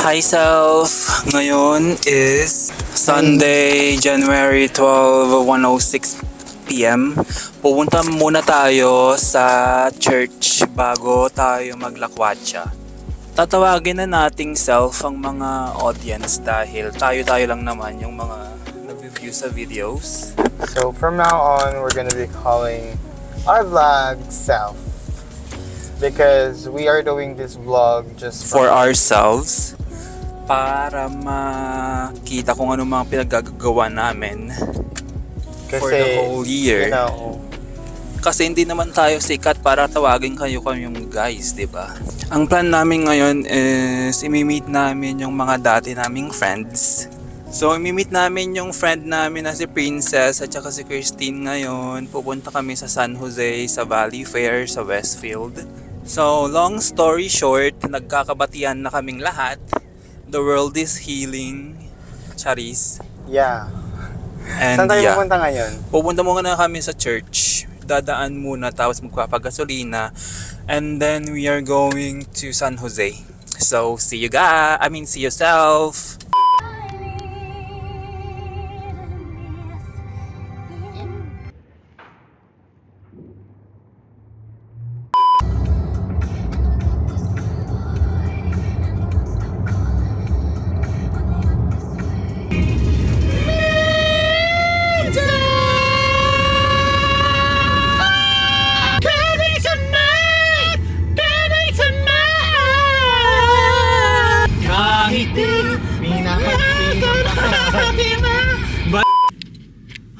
Hi self! Ngayon is Sunday, January 12, 1:06 PM. Pupunta muna tayo sa church bago tayo maglakwatsa. Tatawagin na nating self ang mga audience dahil tayo lang naman yung mga nag-review sa videos. So from now on, we're gonna be calling our vlog self. Because we are doing this vlog just for ourselves. Para makita kung ano mga pinagagawa namin for the whole year. You know, kasi hindi naman tayo sikat para tawagin kayo yung guys, di ba? Ang plan namin ngayon is imi-meet namin yung mga dati naming friends. So imi-meet namin yung friend namin na si Princess at saka si Christine ngayon. Pupunta kami sa San Jose, sa Valley Fair, sa Westfield. So long story short, nagkakabatian na kaming lahat. The world is healing. Charis. Yeah. And saan tayo pupunta ngayon? Pupunta muna kami sa church. Dadaan muna tapos magpapagasolina. And then we are going to San Jose. So see you guys. See yourself.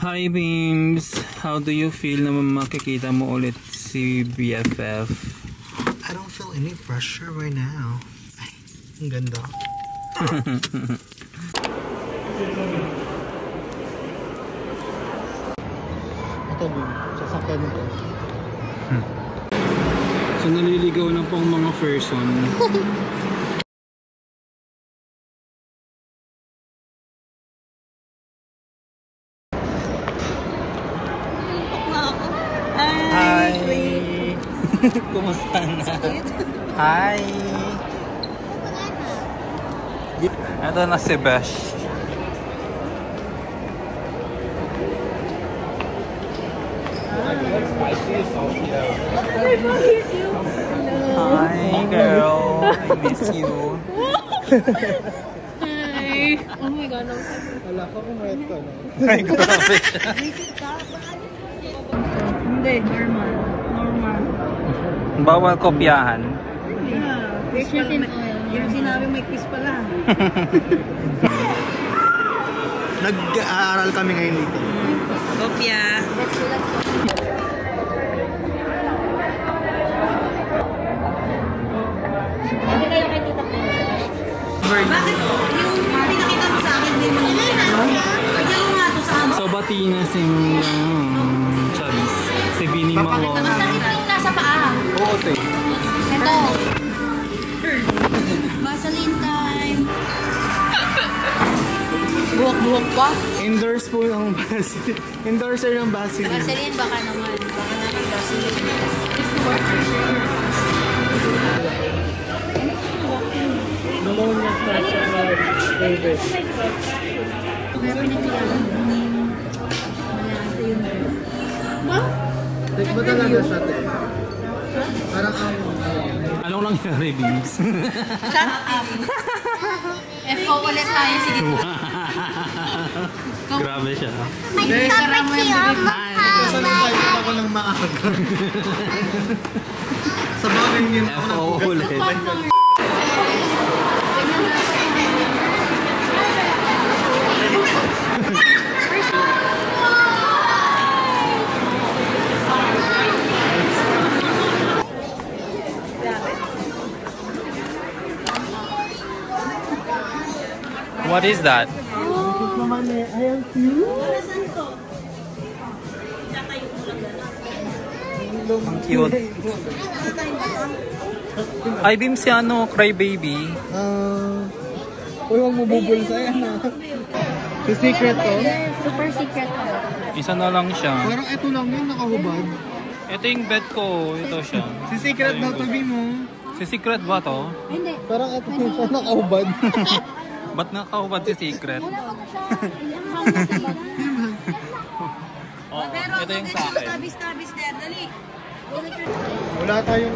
Hi Beams! How do you feel na makikita mo ulit si BFF? I don't feel any pressure right now. Ay, ang ganda. Ito din, sasakyan nito. So naliligaw na po ang mga person. Hi! Kumusta na? Hi! Ito na si Besh. Hi girl! I miss you. Hi! Oh my god, wala ko kung mayat ko. Ay, grabe siya. Hindi, normal. Bawal kopyahan. Fish in oil. Yung sinabi may quiz pala. Nag-aaral kami ngayon dito. Kopya. Hindi kayo kay Tita Pin. Bakit yung pinakita mo sa akin din mo Pagyan mo nga ito sa amin. So bati na si Charis. Si Bini Malone. Masakit yung nasa paa. Oo, te. Ito. Vaseline time. Buhok-buhok pa. Endorse po ng Vaseline. Endorser ng Vaseline. Vaseline baka naman. Baka naman Vaseline. Malone yung touch about Davis. Pero pinagkailangan mo. Malasa yun. Ba? Like ba talaga siya, te? Parang ang... Anong nangyari, Beams? Shut up. FO ulit tayo. Sige. Grabe siya. Guys, sara mo yung bibig. Kasalubay ko ako ng maaga. Sa bagay yun ako FO ulit. What is that? Naman eh, I am cute. Ang cute. Ay, Bim, si ano, Cry Baby. Uy, huwag mo bubulsa yan ha. Si secret to? Super secret to. Isa na lang siya. Parang ito lang yun, nakahubad. Ito yung bed ko. Ito siya. Si secret daw, tabi mo. Si Secret ba to? Hindi. Parang ito yung siya nakahubad. Ba't nakahubad si Secret? Wala pa ko siya. Ilang hanggang sa baba. Oo, ito yung sa akin. Tabis-tabis there, dali. Wala tayong...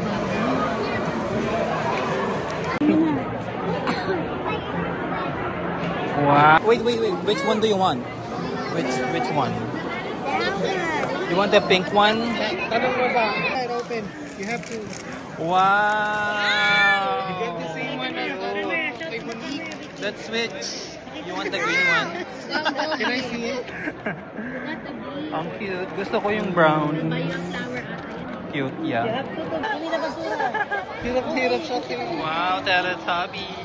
Wow. Wait. Which one do you want? Which one? You want the pink one? Tanong mo ba? Open. You have to... Wow. You get the same one as Let's switch. You want the green one? Can I see it? Ang cute. Gusto ko yung brown. Cute, yeah. Hirap siya. Wow, Teletubbies.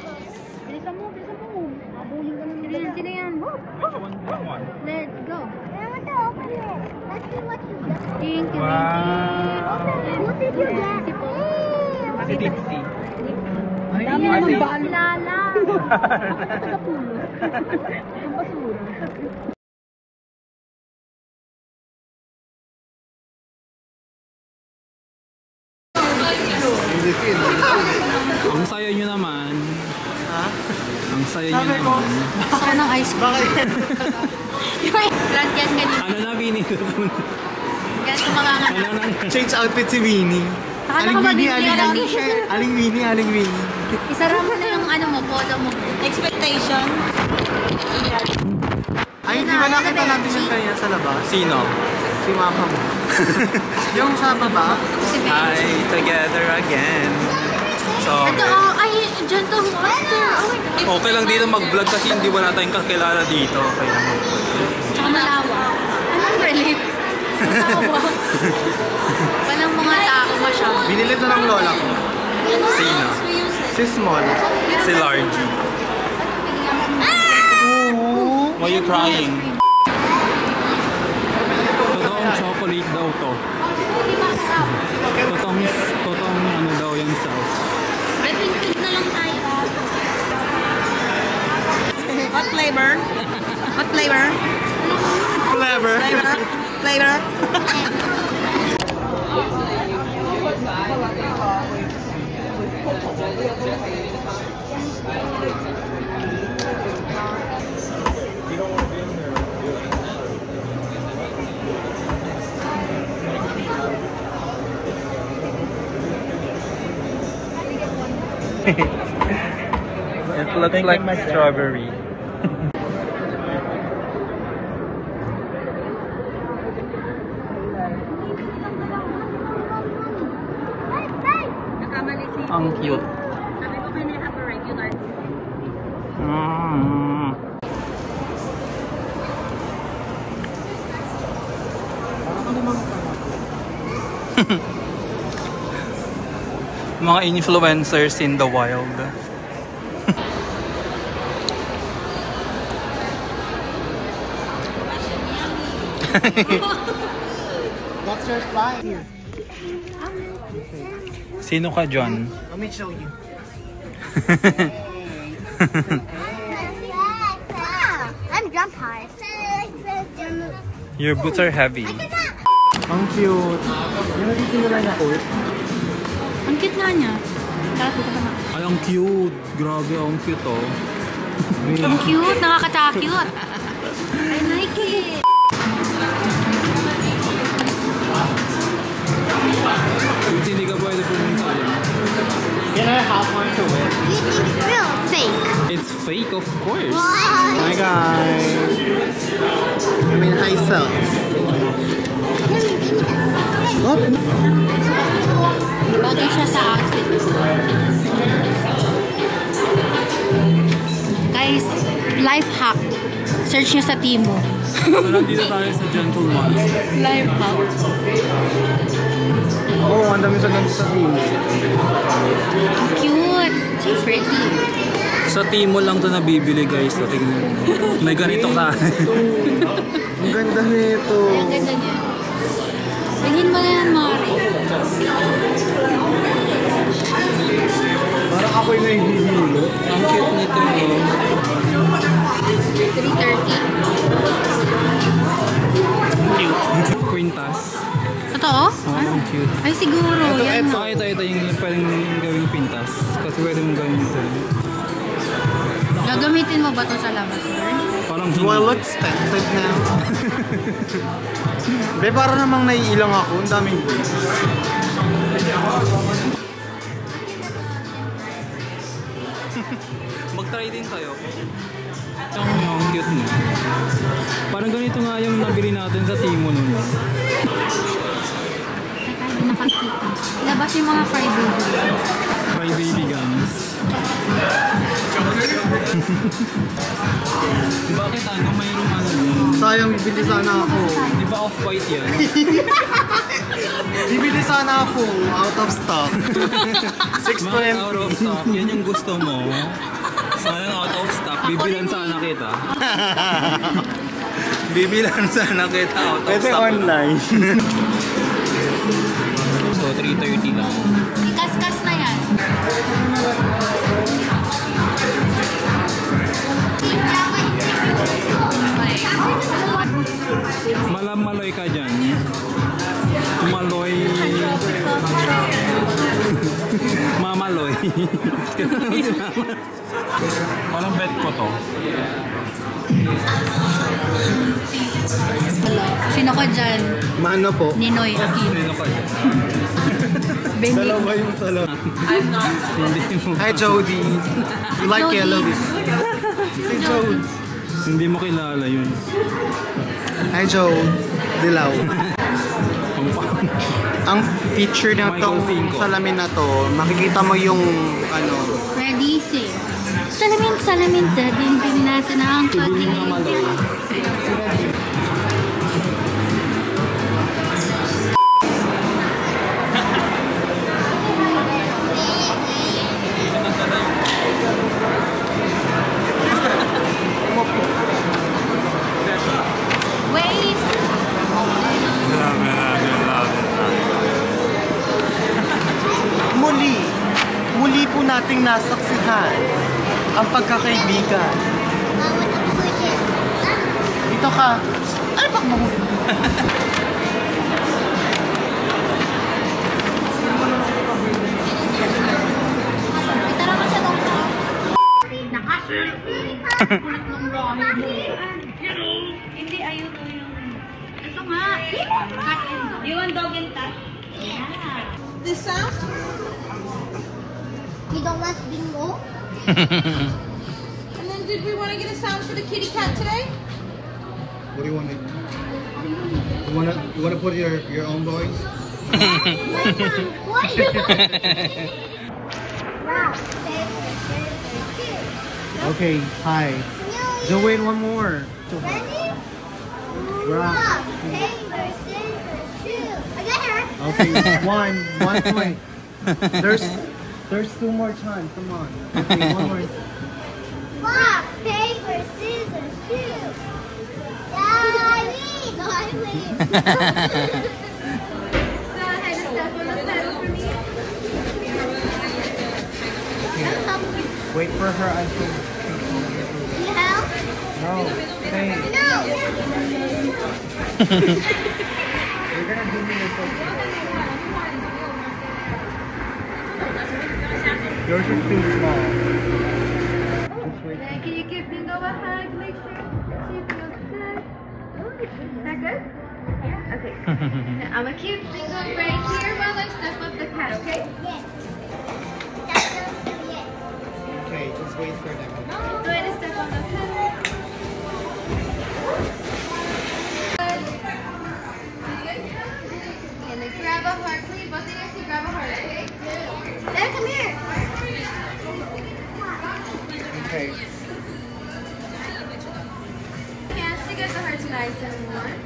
Bilisan mo. Abuling ka naman. Sino yan? Which one do you want? Let's go. I want to open it. Let's see what you got. Thank you. Wow. What did you get? Si Dipsy. Dami Ate. naman baalala. Sa pulo. Ang basura. Ang saya nyo naman. Ha? Ang saya nyo naman. Saka ng ice cream. Bakit? Plant yan ganito. Ano na, Bini? Ganito mga Ano na? Change outfit si Winnie. Saka nakababili ng t-shirt. Aling Winnie. Isara mo na yung ano mo, polo mo. Expectation. Ay, di ba nakita natin siya kanina sa labas? Sino? Si mama mo. Yung sa baba? Si Ben. Hi, together again. So, Ito, ay, dyan to, monster. Oh my God. okay lang dito mag-vlog kasi hindi wala tayong kakilala dito. Okay lang mag-vlog. Tsaka malawa. Anong relief? Malawa. Walang mga tao masyado. Binili to ng lola ko. Sino? Si Small. Si Largy. Why are you crying? Totoong chocolate daw to. Totoong ano daw yung self. Pink na lang tayo. What flavor? What flavor? Clever. Flavor? It looks like strawberry. Nakamali si... Ang cute. Sabi ko can I have a regular? Mga influencers in the wild. That's your slime. Sino ka, John? Let me show you. I'm vampire. Your boots are heavy. Ang cute. Yung nandito nila na coat. Ang cute nga niya. Tapos ito na. Ay, ang cute. Grabe, ang cute oh. Ang cute, nakakatakot. I like it. Hindi ka pwede pumunta yan. Can I hop onto it? You think it's real? Fake. It's fake, of course. Hi guys. I mean, hi self. What? Bagay siya sa outfit. Guys, life hack. Search nyo sa Timo. Nandito tayo sa Gentle Ones. Life hack. Oh, ang dami sa ganito sa team. Cute. So pretty. Sa Timo lang to nabibili guys. So, tingnan mo. May ganito ka. Ang ganda nito. Ang ganda niya. Bilhin mo na yan, Mari. Parang ako yung nahihilo. Ang cute nito. 330. Cute. Quintas. Totoo? Ang cute. Ay, siguro. Yan. Ito yung pwedeng gawing pintas. Kasi pwede mong gawin ito. Gagamitin mo ba ito sa labas, sir? Parang Do I look expensive now? Be, para namang naiilang ako. Ang daming ways. Mag-try din kayo. Ang cute mo. Parang ganito nga yung nabili natin sa Timo nun. Teka, hindi nakakita. Labas yung mga fried baby. Fried baby guns. Bakit ano? Mayroong ano yun? Sayang, bibili sana ako. Di ba off-white yan? Bibili sana ako. Out of stock. Mga out of stock. Yan yung gusto mo. Sayang out of stock. Bibilan sana kita. Bibilan sana kita out of Pwede stock. online. So 330 lang. Kaskas na yan. Malamaloy ka dyan. Maloy. Mamaloy. Walang bet ko to. Sino ka dyan? Mano po? Ninoy Aquino. Sino ka dyan? Benny. Dalawa yung talo. Hindi mo. Hi, Jody. You like Jody. yellow? Si Jody. Hindi mo kilala yun. Hi, Joe. Dilaw. Ang feature na Michael tong Cinco. salamin na to, makikita mo yung ano, Ready, sing. Salamin, salamin, dadin, binasa na ang Tuloy na maloy. Wait! muli po nating nasaksihan ang pagkakaibigan. Dito ka. Ano ba mo? Tara ka sa doktor. Nakasul. Kulit ng ramen mo. Hindi, ayun to yung... Ito nga. Cut and dog. You want dog and cat? Yeah. This sound? You don't want bingo? And then did we want to get a sound for the kitty cat today? What do you want to do? You want to put your own voice? What? Wow. Okay, hi. So wait, one more. Ready? Rock. Paper, scissors, shoot. I got her. Okay, one point. There's two more times. Come on. Okay, one more. Rock, paper, scissors, shoot. Yeah, I win. No, I win. Go ahead and step on the pedal for me. I'll help you. Wait for her until. You help? No. Hey. No. You're gonna do me a favor. Yours is too small. Just wait. Can you give Bingo a hug? Make sure she feels good. Is that good? Yeah. Okay. I'm gonna keep Bingo right here while I step up the cat, okay? Yes. Okay, just wait for them. Go ahead and step on the pedal. And then grab a heart, please. Both of you guys can grab a heart, okay? Dad, come here. Okay. Hands to get the hearts nice and warm. And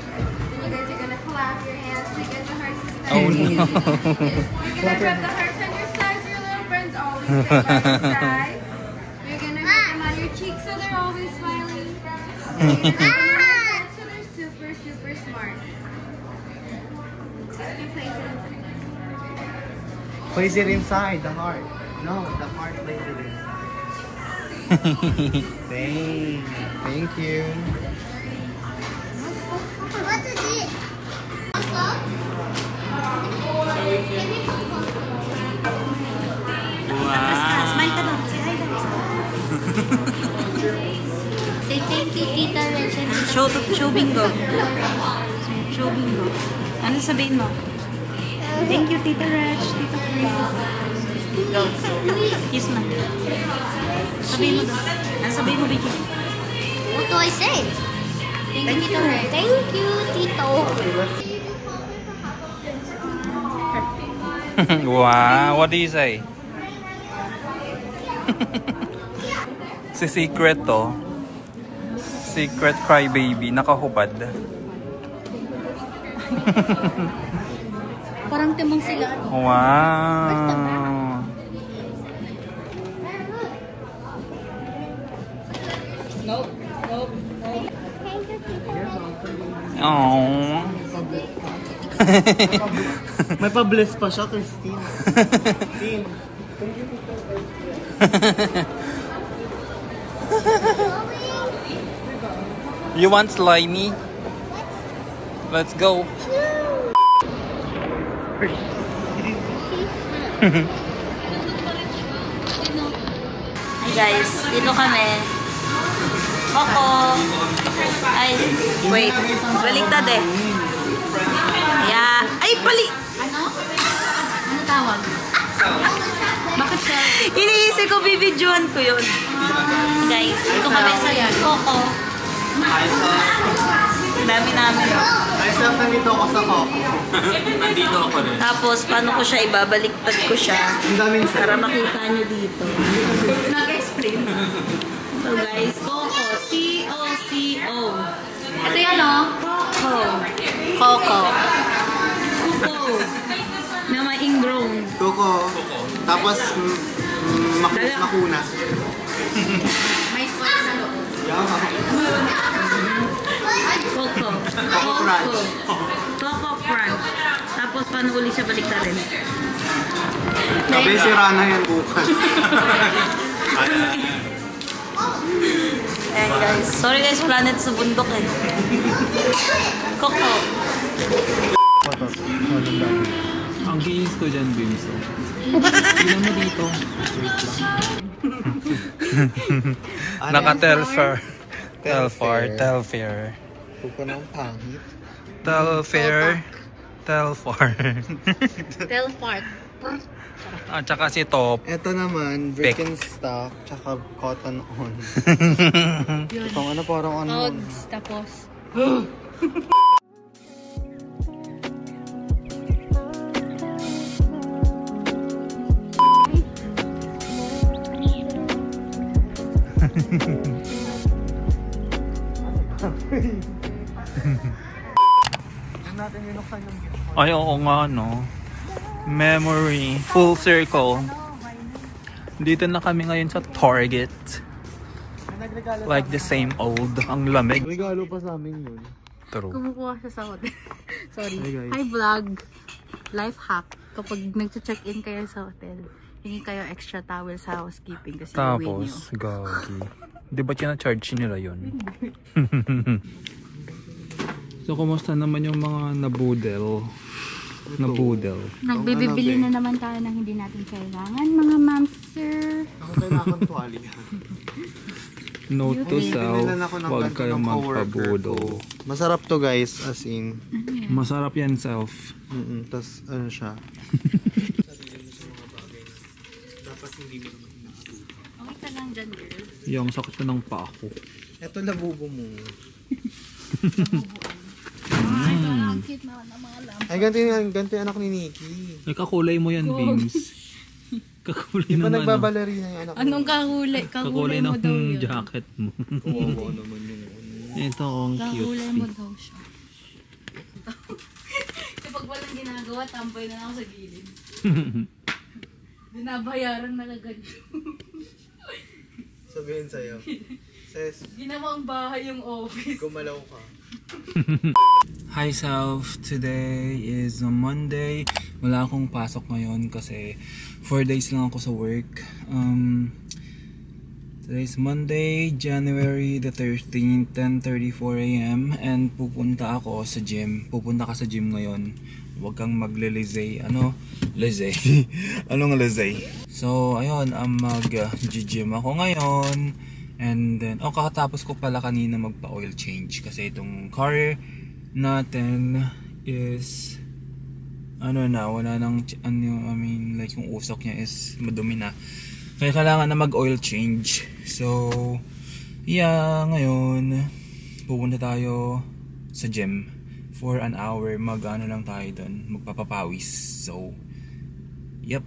you guys are gonna clap your hands to get the hearts nice Oh, and no. You're gonna rub the hearts on your sides. Your little friends always get by your side. You're gonna Karma, your cheeks so they're always smiling. So they're super, super smart. You place it inside. Place it inside the heart. No, the heart place it inside. Thank you. What is it? Smile ka daw. Say hi guys. Say thank you, Tita Rachel. Show bingo. Show bingo. Ano sabihin mo? Thank you, Tita Rach, Tita Chris. Go. Kiss mo. Sabihin mo daw. Ano sabihin mo, Vicky? What do I say? Thank you, Tito Ray. Thank you, Tito. Wow, what do you say? Si Secret to. Secret crybaby, nakahubad. Parang timang sila. Wow. Nope. Oh. May pa-bless pa siya, Christine. Christine. You want slimy? Let's go. Hi guys, dito kami. Coco. Ay, wait. Baliktad eh. Yeah. Ay, pali! Ano? Ano tawag? Bakit siya? Iniisip ko, bibidyoan ko yun. Guys, dito kami sa Coco. Dami namin. Ay, sir, nandito ako sa Coco. Nandito ako rin. Tapos, paano ko siya ibabaliktad ko siya Ang daming sir. para makita nyo dito. Nag-explain. So guys, Coco. C-O-C-O. Ito yan, oh. Coco. Coco. Coco. Na may ingrown. Coco. Tapos, makuna. May spoil sa loob. Coco. Coco Crunch. Coco Crunch. Tapos, paano uli siya baliktarin? Sabi, sira na yan bukas. Ayan guys. Sorry guys, wala na ito sa bundok eh. Coco. Ang games ko dyan, Bimso. Tingnan mo dito. Naka-telfair. Telfair. Coco ng pangit. Telfar. Telfart. At saka si Top. Ito naman, Birkenstock, tsaka cotton on. Itong ano, parang ano. Odds, tapos. Ay, oo nga, no. Memory. Full circle. Dito na kami ngayon sa Target. Like the same old. Ang lamig. Regalo pa sa amin yun. True. Kumukuha siya sa hotel. Sorry. Hi, guys. Hi vlog. Life hack. Kapag nag-check-in kayo sa hotel, hingi kayo extra towel sa housekeeping kasi uwi nyo. Tapos, gagi. Di ba charge nila yun? So, kumusta naman yung mga nabudel? Nagbibili na naman tayo ng hindi natin kailangan, mga ma'am sir. Ako kailangan tuwali. Note to self, Binilan ako ng huwag ganito kayong ng coworker magpabudol. ko. Masarap to guys, as in. Masarap yan, self. Tapos ano siya. Okay ka lang dyan, girl. Yung sakit na ng paa ko. Ito labubo mo. Ang cute naman ng mga lamp. Ay, ganito yung anak ni Nikki. Ay, kakulay mo yan, Beams. Kakulay Di ba naman. nagbabalerina yung anak mo? Anong kakulay? Kakulay Kakulay mo ng daw yun. jacket mo. Oo naman yung Ito, ang Kakulay mo cute. daw siya. Kapag walang ginagawa, tambay na lang ako sa gilid. Binabayaran na kagad. sabihin sa'yo? Says, Ginawang bahay yung office. gumalaw ka. Hi self, today is a Monday. Wala akong pasok ngayon kasi 4 days lang ako sa work. Today's Monday, January the 13th, 10:34 AM and pupunta ako sa gym. Pupunta ka sa gym ngayon. Huwag kang magle-lizay. Ano? Lizay? Anong lizay? So, ayun, mag-gym ako ngayon. And then, kakatapos ko pala kanina magpa-oil change kasi itong car natin is wala nang yung usok niya is madumi na. Kaya kailangan na mag-oil change. So, yeah, ngayon pupunta tayo sa gym for an hour. Mag-ano lang tayo doon, magpapapawis. So, yep.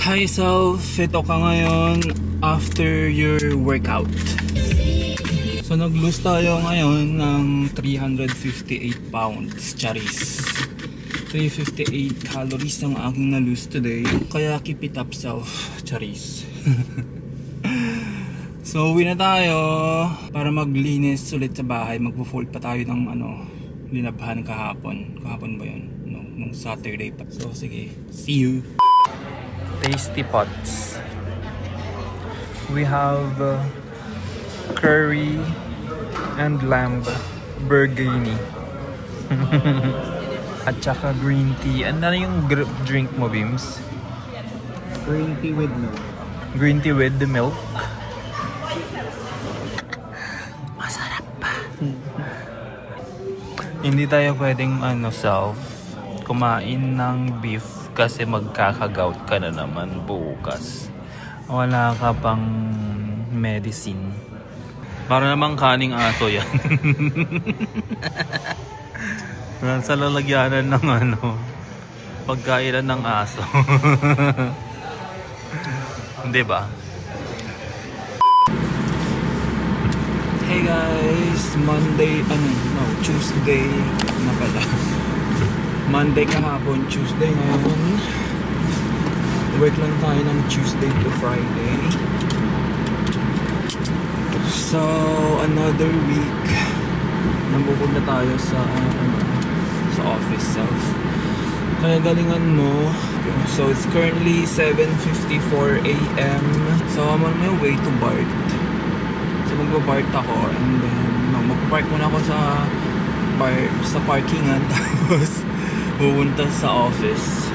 Hi self, ito ka ngayon after your workout. So nag-lose tayo ngayon ng 358 pounds, charis. 358 calories ang aking na-lose today. Kaya keep it up self, charis. So uwi na tayo para maglinis ulit sa bahay. Magpo-fold pa tayo ng linabhan kahapon. Kahapon ba yun? No, nung Saturday pa. So sige, see you. Tasty pots. We have curry and lamb burgundy. At saka green tea. Ano na yung drink mo, Bims? Green tea with milk. Green tea with the milk. Masarap pa. Hindi tayo pwedeng kumain ng beef kasi magkaka-gout ka na naman bukas. Wala ka pang medicine. Para namang kaning aso yan. Sa lalagyanan ng pagkainan ng aso. Hindi ba? Hey guys, Tuesday na pala. Monday kahapon, Tuesday ngayon. Work lang tayo ng Tuesday to Friday. So, another week napupunta tayo sa office self. Kaya galingan mo. So, it's currently 7:54 AM. So, I'm on my way to BART. So, magpa-BART ako and then magpa-park muna ako sa parkingan tapos pupunta sa office.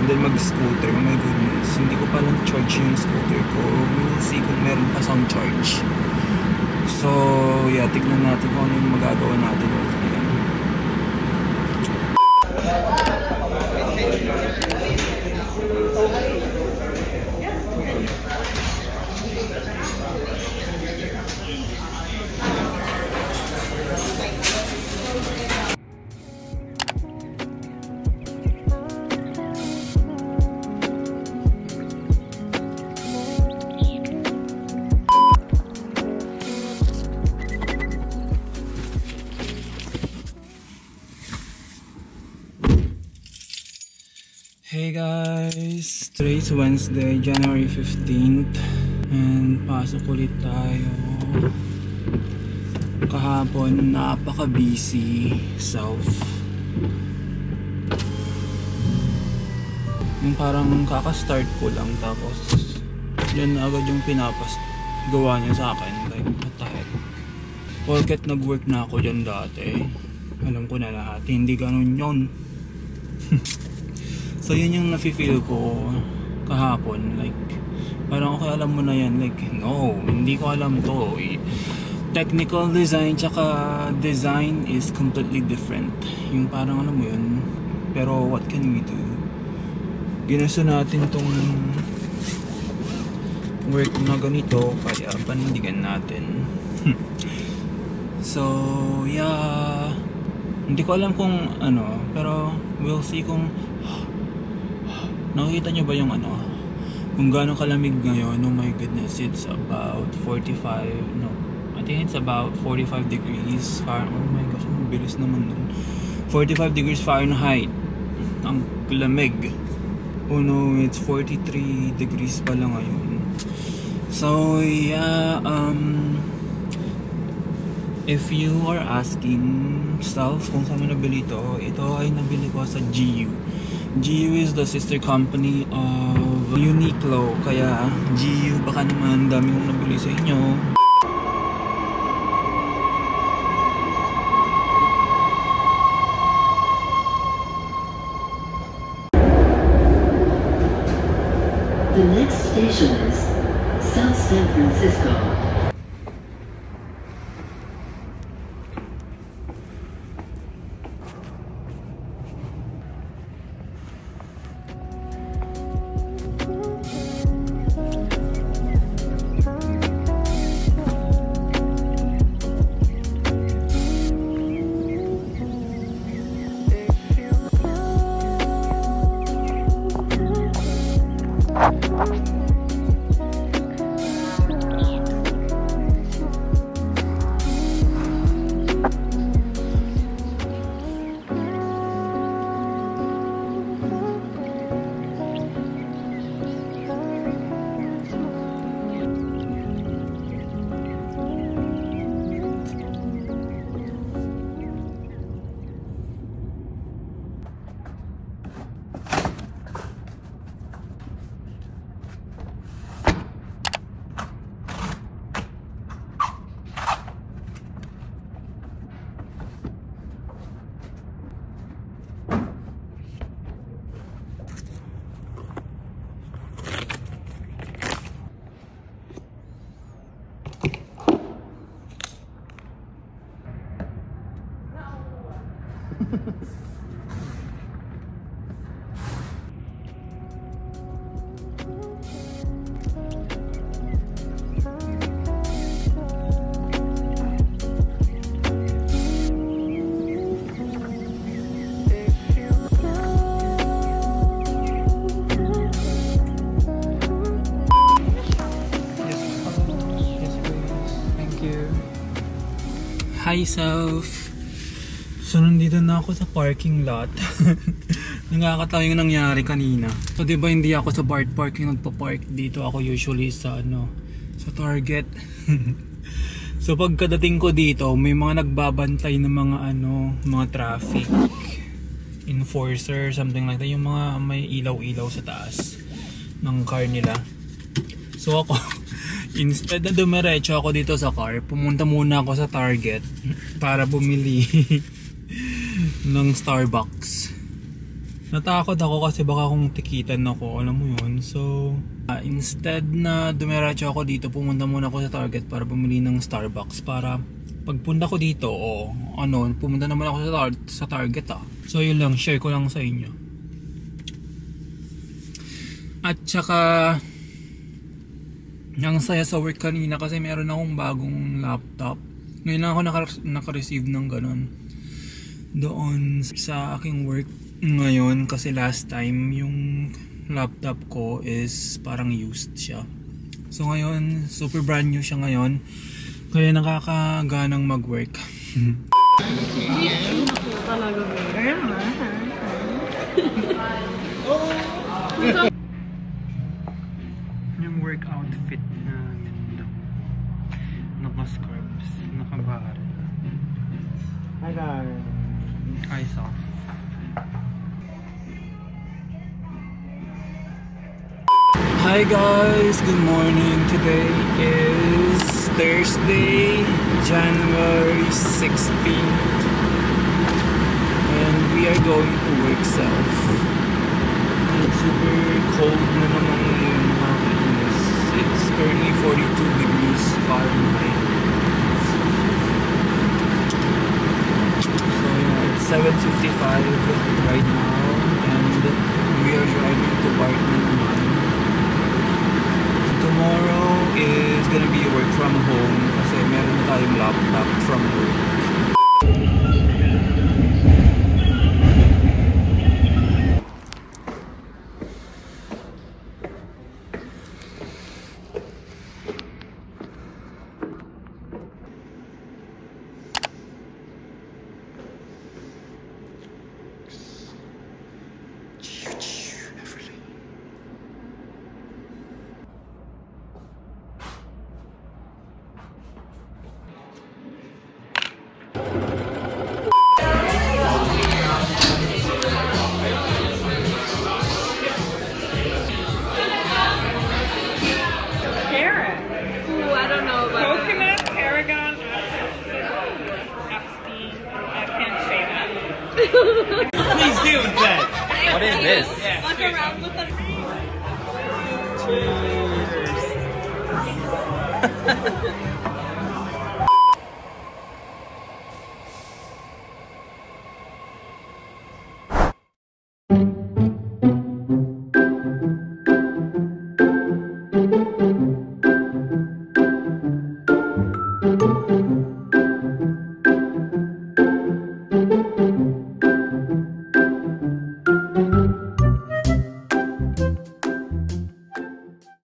And then mag-scooter. Oh my goodness, hindi ko pa lang charge yung scooter ko. We'll see kung meron pa siyang charge. So, yeah, tignan natin kung ano yung magagawa natin ulit ngayon. Hey guys! Today's Wednesday, January 15th and pasok ulit tayo. Kahapon napaka-busy self. Yung parang kaka-start ko lang tapos yan agad yung gawa niya sa akin. Like, what the heck? Porket nag-work na ako dyan dati, alam ko na lahat. Hindi ganun yun. So yun yung nafe-feel ko kahapon, like parang okay, alam mo na yan. Like, no, hindi ko alam to. Technical design tsaka design is completely different. Yung parang alam mo yun, pero what can we do? Ginasa natin tong work na ganito, kaya panindigan natin. So yeah, hindi ko alam kung pero we'll see kung nakikita nyo ba yung kung gaano kalamig ngayon. Oh my goodness, it's about 45, no, I think it's about 45 degrees Fahrenheit. Oh my gosh, ang bilis naman nun. 45 degrees Fahrenheit. Ang lamig. Oh no, it's 43 degrees pala ngayon. So yeah, if you are asking self kung saan mo nabili ito ay nabili ko sa GU. GU is the sister company of Uniqlo. Kaya GU, baka naman dami kong nabili sa inyo. The next station is South San Francisco. Hi self! So nandito na ako sa parking lot. Nakakatawa yung nangyari kanina. So diba hindi ako sa BART parking nagpa-park. Dito ako usually sa sa Target. So pagkadating ko dito, may mga nagbabantay ng mga mga traffic enforcer, something like that. Yung mga may ilaw-ilaw sa taas ng car nila. So ako instead na dumiretso ako dito sa car, pumunta muna ako sa Target para bumili ng Starbucks. Natakot ako kasi baka kung tikitan ako, alam mo yun. So instead na dumiretso ako dito, pumunta muna ako sa Target para bumili ng Starbucks para pagpunta ko dito, pumunta naman ako sa Target So yun lang, share ko lang sa inyo. At saka ang saya sa work kanina kasi meron akong bagong laptop. Ngayon lang ako naka-receive ng ganun doon sa aking work ngayon, kasi last time yung laptop ko is parang used siya. So ngayon, super brand new siya ngayon. Kaya nakakaganang mag-work. Talaga Yung work outfit na ganda. Naka-scrubs, naka-barrel. Hi guys. Eyes off. Hi guys, good morning. Today is Thursday, January 16th, and we are going to work self. It's super cold na naman ngayon, nakakainis. It's currently 42 degrees Fahrenheit. So yeah, it's 7:55 right now, and we are driving to Park na naman. Tomorrow is gonna be work from home kasi meron na tayong laptop from work. Coconut, tarragon, Epstein. I can't say that. Please do that. What is this? Walk around with a... Cheers.